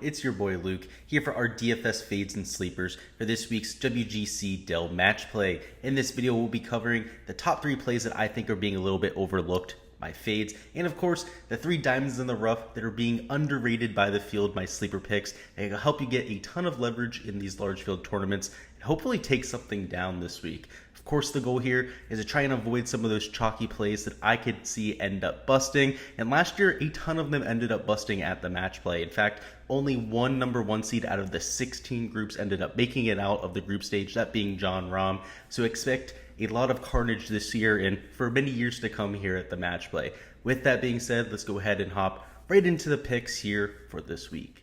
It's your boy Luke here for our DFS fades and sleepers for this week's WGC Dell Match play. In this video, we'll be covering the top 3 plays that I think are being a little bit overlooked, my fades, and of course, the 3 diamonds in the rough that are being underrated by the field, my sleeper picks, that will help you get a ton of leverage in these large field tournaments and hopefully take something down this week. Of course, the goal here is to try and avoid some of those chalky plays that I could see end up busting. And last year, a ton of them ended up busting at the match play. In fact, only one number 1 seed out of the 16 groups ended up making it out of the group stage, that being Jon Rahm. So expect a lot of carnage this year and for many years to come here at the match play. With that being said, let's go ahead and hop right into the picks here for this week.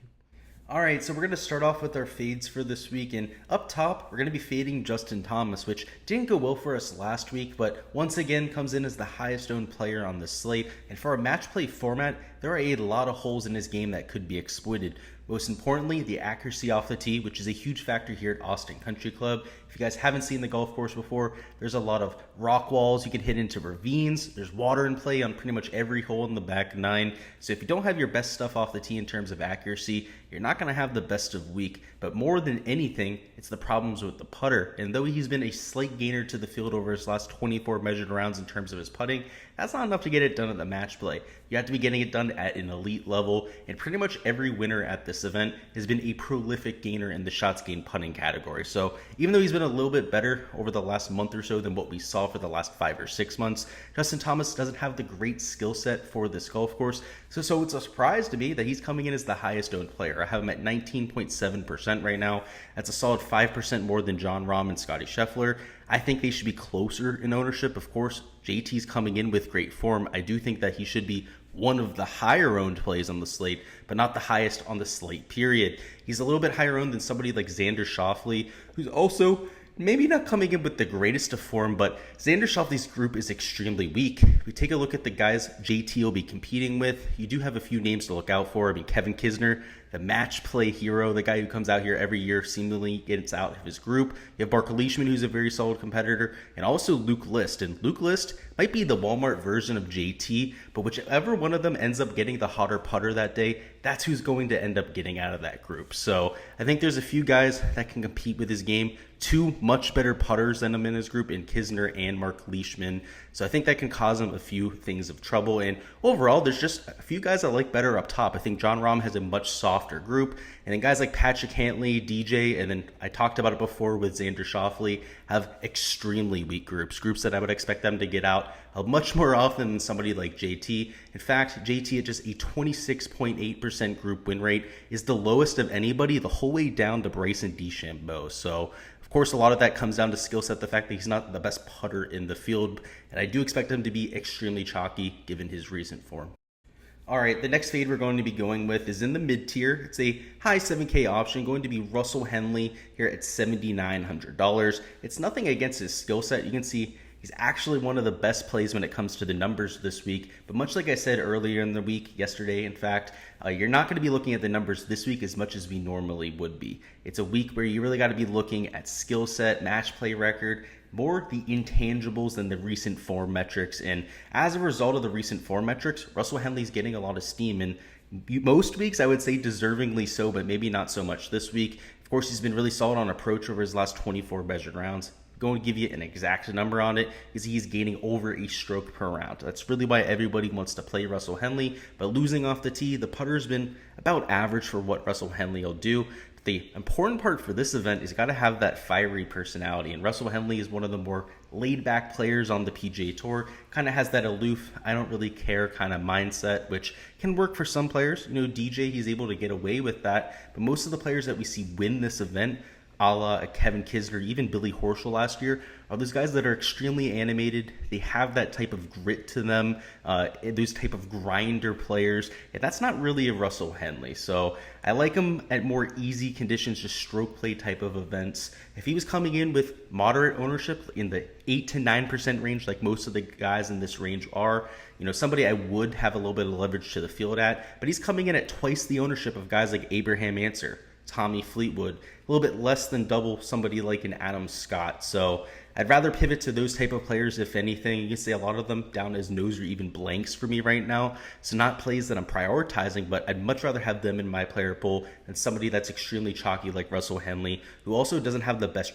Alright, so we're going to start off with our fades for this week, and up top, we're going to be fading Justin Thomas, which didn't go well for us last week, but once again comes in as the highest owned player on the slate, and for our match play format, there are a lot of holes in his game that could be exploited. Most importantly, the accuracy off the tee, which is a huge factor here at Austin Country Club. If you guys haven't seen the golf course before, there's a lot of rock walls. You can hit into ravines. There's water in play on pretty much every hole in the back 9. So if you don't have your best stuff off the tee in terms of accuracy, you're not going to have the best of week. But more than anything, it's the problems with the putter. And though he's been a slight gainer to the field over his last 24 measured rounds in terms of his putting, that's not enough to get it done at the match play. You have to be getting it done at an elite level, and pretty much every winner at this event has been a prolific gainer in the shots gained putting category. So even though he's been a little bit better over the last month or so than what we saw for the last 5 or 6 months, Justin Thomas doesn't have the great skill set for this golf course. So it's a surprise to me that he's coming in as the highest owned player. I have him at 19.7% right now. That's a solid 5% more than Jon Rahm and Scottie Scheffler. I think they should be closer in ownership. Of course, JT's coming in with great form. I do think that he should be one of the higher owned plays on the slate, but not the highest on the slate, period. He's a little bit higher owned than somebody like Xander Schauffele, who's also maybe not coming in with the greatest of form, but Xander Schauffele's group is extremely weak. If we take a look at the guys JT will be competing with, you do have a few names to look out for. I mean, Kevin Kisner, the match play hero, the guy who comes out here every year, seemingly gets out of his group. You have Barker Leishman, who's a very solid competitor, and also Luke List. And Luke List might be the Walmart version of JT, but whichever one of them ends up getting the hotter putter that day, that's who's going to end up getting out of that group. So I think there's a few guys that can compete with his game. 2 much better putters than him in his group in Kisner and Mark Leishman. So I think that can cause him a few things of trouble. And overall, there's just a few guys I like better up top. I think Jon Rahm has a much softer group. And then guys like Patrick Henley, DJ, and then I talked about it before with Xander Schauffele, have extremely weak groups that I would expect them to get out much more often than somebody like JT. In fact, JT at just a 26.8% group win rate is the lowest of anybody the whole way down to Bryson DeChambeau. So of course, a lot of that comes down to skill set, the fact that he's not the best putter in the field, and I do expect him to be extremely chalky given his recent form. Alright, the next fade we're going to be going with is in the mid-tier. It's a high 7K option, going to be Russell Henley here at $7,900. It's nothing against his skill set. You can see he's actually one of the best plays when it comes to the numbers this week. But much like I said earlier in the week, yesterday in fact, you're not going to be looking at the numbers this week as much as we normally would be. It's a week where you really got to be looking at skill set, match play record, more the intangibles than the recent form metrics. And as a result of the recent form metrics, Russell Henley's getting a lot of steam. And most weeks, I would say deservingly so, but maybe not so much this week. Of course, he's been really solid on approach over his last 24 measured rounds. Going to give you an exact number on it is he's gaining over a stroke per round. That's really why everybody wants to play Russell Henley, but losing off the tee, the putter's been about average for what Russell Henley will do. The important part for this event is you got to have that fiery personality, and Russell Henley is one of the more laid-back players on the PGA Tour. Kind of has that aloof, I don't really care kind of mindset, which can work for some players. You know, DJ, he's able to get away with that, but most of the players that we see win this event, a la Kevin Kisner, even Billy Horschel last year, are those guys that are extremely animated. They have that type of grit to them, those type of grinder players, and that's not really a Russell Henley. So I like him at more easy conditions, just stroke play type of events. If he was coming in with moderate ownership in the 8 to 9% range, like most of the guys in this range are, you know, somebody I would have a little bit of leverage to the field at, but he's coming in at twice the ownership of guys like Abraham Ancer, Tommy Fleetwood, a little bit less than double somebody like an Adam Scott. So I'd rather pivot to those type of players, if anything. You can say a lot of them down as nose or even blanks for me right now. So not plays that I'm prioritizing, but I'd much rather have them in my player pool than somebody that's extremely chalky like Russell Henley, who also doesn't have the best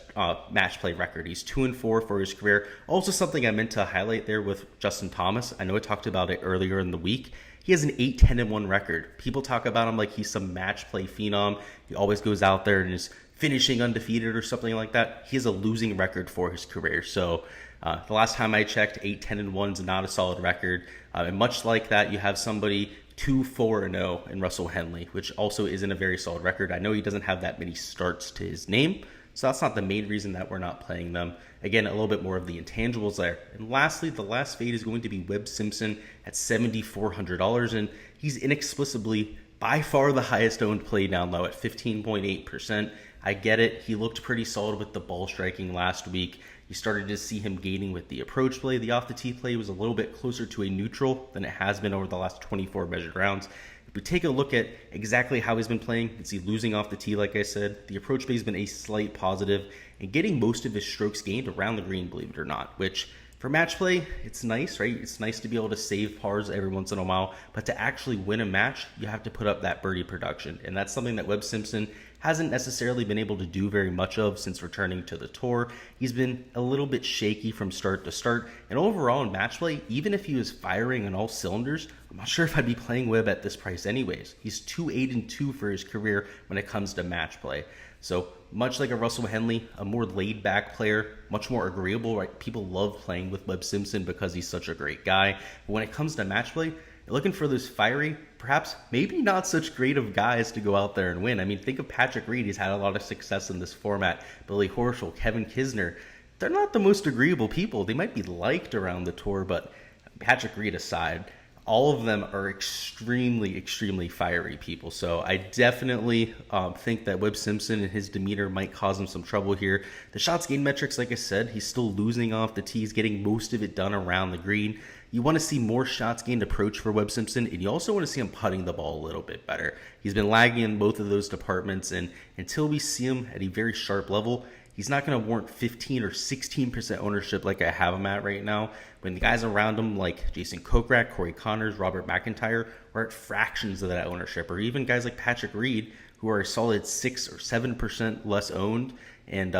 match play record. He's 2-4 for his career. Also something I meant to highlight there with Justin Thomas. I know I talked about it earlier in the week. He has an 8-10-1 record. People talk about him like he's some match play phenom. He always goes out there and is finishing undefeated or something like that. He has a losing record for his career. So the last time I checked, 8-10-1 is not a solid record. And much like that, you have somebody 2-4-0 in Russell Henley, which also isn't a very solid record. I know he doesn't have that many starts to his name, so that's not the main reason that we're not playing them. Again, a little bit more of the intangibles there. And lastly, the last fade is going to be Webb Simpson at $7,400, and he's inexplicably by far the highest owned play down low at 15.8%. I get it. He looked pretty solid with the ball striking last week. You started to see him gaining with the approach play. The off the tee play was a little bit closer to a neutral than it has been over the last 24 measured rounds. If we take a look at exactly how he's been playing, you can see losing off the tee, like I said. The approach play has been a slight positive and getting most of his strokes gained around the green, believe it or not, which for match play, it's nice, right? It's nice to be able to save pars every once in a while, but to actually win a match, you have to put up that birdie production. And that's something that Webb Simpson hasn't necessarily been able to do very much of since returning to the tour. He's been a little bit shaky from start to start. And overall in match play, even if he was firing on all cylinders, I'm not sure if I'd be playing Webb at this price anyways. He's 2-8-2 for his career when it comes to match play. So much like a Russell Henley, a more laid-back player, much more agreeable, right? People love playing with Webb Simpson because he's such a great guy. But when it comes to match play, you're looking for those fiery, perhaps maybe not such great of guys to go out there and win. I mean, think of Patrick Reed. He's had a lot of success in this format. Billy Horschel, Kevin Kisner. They're not the most agreeable people. They might be liked around the tour, but Patrick Reed aside, all of them are extremely, extremely fiery people. So I definitely think that Webb Simpson and his demeanor might cause him some trouble here. The shots gained metrics, like I said, he's still losing off the tee. He's getting most of it done around the green. You want to see more shots gained approach for Webb Simpson, and you also want to see him putting the ball a little bit better. He's been lagging in both of those departments, and until we see him at a very sharp level, he's not going to warrant 15 or 16% ownership like I have him at right now, when the guys around him like Jason Kokrak, Corey Connors, Robert McIntyre are at fractions of that ownership, or even guys like Patrick Reed, who are a solid 6 or 7% less owned, and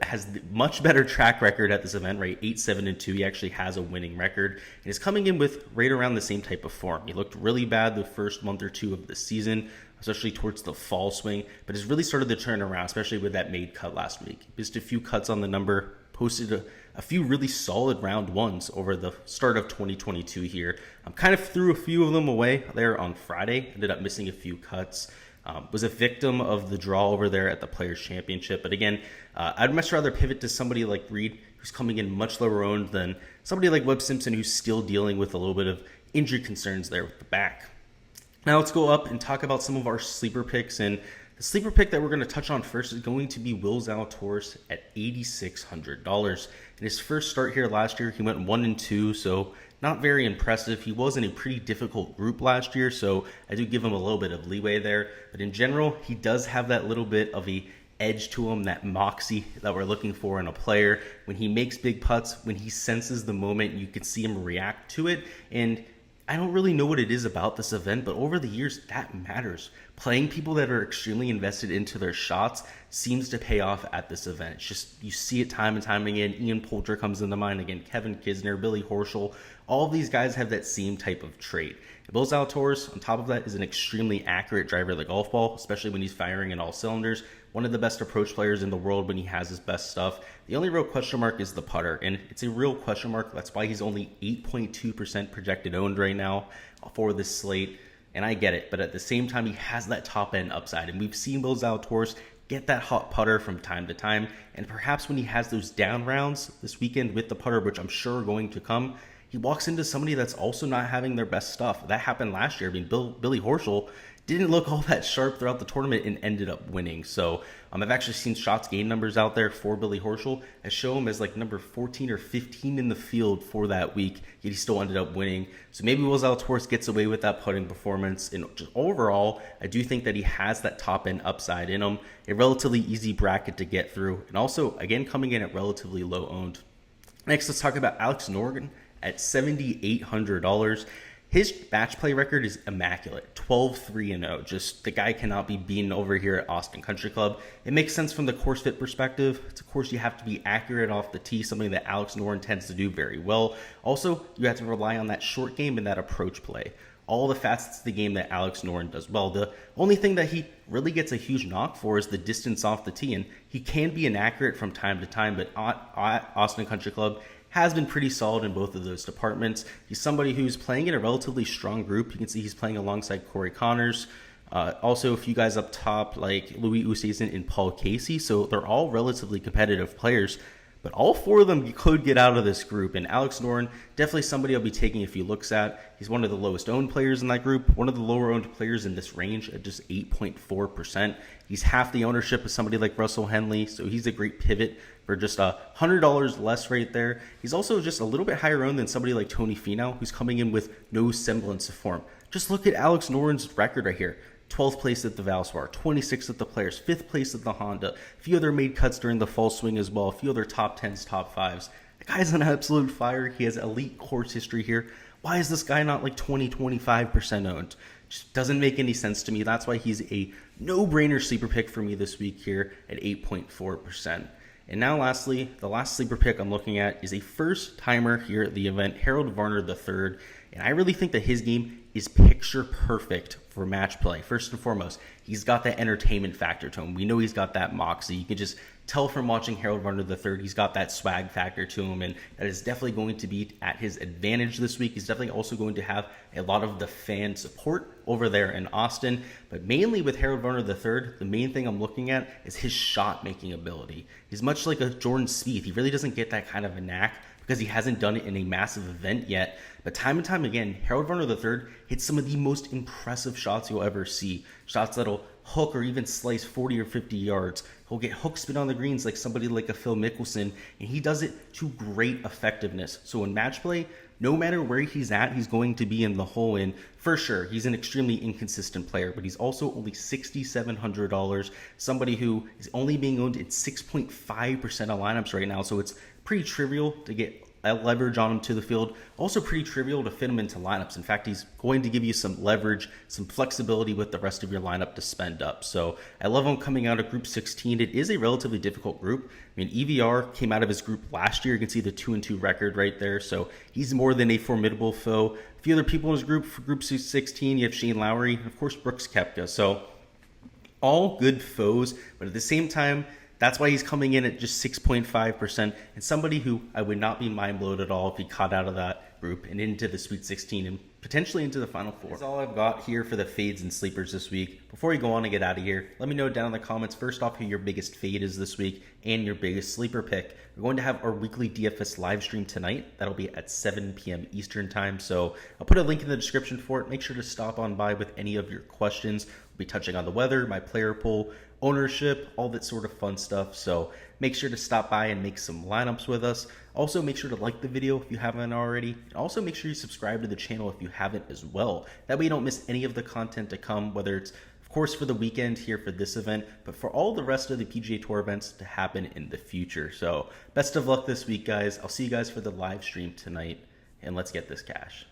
has the much better track record at this event, right? 8-7-2. He actually has a winning record and is coming in with right around the same type of form. He looked really bad the first month or two of the season, especially towards the fall swing, but has really started to turn around, especially with that made cut last week. He missed a few cuts on the number, posted a few really solid round ones over the start of 2022 here. Kind of threw a few of them away there on Friday, ended up missing a few cuts. Was a victim of the draw over there at the Players' Championship. But again, I'd much rather pivot to somebody like Reed, who's coming in much lower owned, than somebody like Webb Simpson, who's still dealing with a little bit of injury concerns there with the back. Now let's go up and talk about some of our sleeper picks. And the sleeper pick that we're going to touch on first is going to be Will Zalatoris at $8,600. In his first start here last year, he went 1-2, so not very impressive. He was in a pretty difficult group last year, so I do give him a little bit of leeway there. But in general, he does have that little bit of a edge to him, that moxie that we're looking for in a player. When he makes big putts, when he senses the moment, you can see him react to it. And I don't really know what it is about this event, but over the years, that matters. Playing people that are extremely invested into their shots seems to pay off at this event. It's just, you see it time and time again. Ian Poulter comes into mind again, Kevin Kisner, Billy Horschel. All of these guys have that same type of trait. Will Zalatoris, on top of that, is an extremely accurate driver of the golf ball, especially when he's firing in all cylinders. One of the best approach players in the world when he has his best stuff. The only real question mark is the putter, and it's a real question mark. That's why he's only 8.2% projected owned right now for this slate, and I get it. But at the same time, he has that top-end upside, and we've seen Will Zalatoris get that hot putter from time to time, and perhaps when he has those down rounds this weekend with the putter, which I'm sure are going to come, he walks into somebody that's also not having their best stuff. That happened last year. I mean, Billy Horschel, didn't look all that sharp throughout the tournament and ended up winning. So I've actually seen shots gained numbers out there for Billy Horschel. I show him as like number 14 or 15 in the field for that week, yet he still ended up winning. So maybe Will Zalatoris gets away with that putting performance. And just overall, I do think that he has that top end upside in him. A relatively easy bracket to get through. And also, again, coming in at relatively low owned. Next, let's talk about Alex Noren at $7,800. His match play record is immaculate, 12-3-0. Just the guy cannot be beaten over here at Austin Country Club. It makes sense from the course fit perspective. It's, of course, you have to be accurate off the tee, something that Alex Noren tends to do very well. Also, you have to rely on that short game and that approach play. All the facets of the game that Alex Noren does well. The only thing that he really gets a huge knock for is the distance off the tee, and he can be inaccurate from time to time, but at Austin Country Club has been pretty solid in both of those departments. He's somebody who's playing in a relatively strong group. You can see he's playing alongside Corey Connors. Also, a few guys up top like Louis Oosthuizen and Paul Casey. So they're all relatively competitive players. But all four of them could get out of this group. And Alex Noren, definitely somebody I'll be taking a few looks at. He's one of the lowest owned players in that group, one of the lower owned players in this range at just 8.4%. He's half the ownership of somebody like Russell Henley, so he's a great pivot for just $100 less right there. He's also just a little bit higher owned than somebody like Tony Finau, who's coming in with no semblance of form. Just look at Alex Noren's record right here. 12th place at the Valspar, 26th at the Players, 5th place at the Honda. A few other made cuts during the fall swing as well. A few other top 10s, top 5s. The guy's on absolute fire. He has elite course history here. Why is this guy not like 25% owned? Just doesn't make any sense to me. That's why he's a no-brainer sleeper pick for me this week here at 8.4%. And now lastly, the last sleeper pick I'm looking at is a first-timer here at the event, Harold Varner III. And I really think that his game is picture perfect for match play. First and foremost, he's got that entertainment factor to him. We know he's got that moxie. You can just tell from watching Harold Varner III, he's got that swag factor to him, and that is definitely going to be at his advantage this week. He's definitely also going to have a lot of the fan support over there in Austin. But mainly with Harold Varner III, the main thing I'm looking at is his shot-making ability. He's much like a Jordan Spieth. He really doesn't get that kind of a knack because he hasn't done it in a massive event yet. But time and time again, Harold Varner III hits some of the most impressive shots you'll ever see. Shots that'll hook or even slice 40 or 50 yards. He'll get hook spin on the greens like somebody like a Phil Mickelson, and he does it to great effectiveness. So in match play, no matter where he's at, he's going to be in the hole in. For sure, he's an extremely inconsistent player, but he's also only $6,700. Somebody who is only being owned in 6.5% of lineups right now, so it's pretty trivial to get leverage on him to the field. Also pretty trivial to fit him into lineups. In fact, he's going to give you some leverage, some flexibility with the rest of your lineup to spend up. So I love him coming out of Group 16. It is a relatively difficult group. I mean, EVR came out of his group last year. You can see the 2-2 record right there. So he's more than a formidable foe. A few other people in his group for Group 16. You have Shane Lowry, and of course, Brooks Koepka. So all good foes, but at the same time, that's why he's coming in at just 6.5%, and somebody who I would not be mind blown at all if he caught out of that group and into the Sweet 16 and potentially into the Final Four. That's all I've got here for the fades and sleepers this week. Before we go on and get out of here, let me know down in the comments first off who your biggest fade is this week and your biggest sleeper pick. We're going to have our weekly DFS live stream tonight. That'll be at 7 p.m. Eastern time, so I'll put a link in the description for it. Make sure to stop on by with any of your questions. We'll be touching on the weather, my player pool, ownership, all that sort of fun stuff. So make sure to stop by and make some lineups with us. Also, make sure to like the video if you haven't already. And also make sure you subscribe to the channel if you haven't as well. That way you don't miss any of the content to come, whether it's, of course, for the weekend here for this event, but for all the rest of the PGA Tour events to happen in the future. So best of luck this week, guys. I'll see you guys for the live stream tonight, and let's get this cash.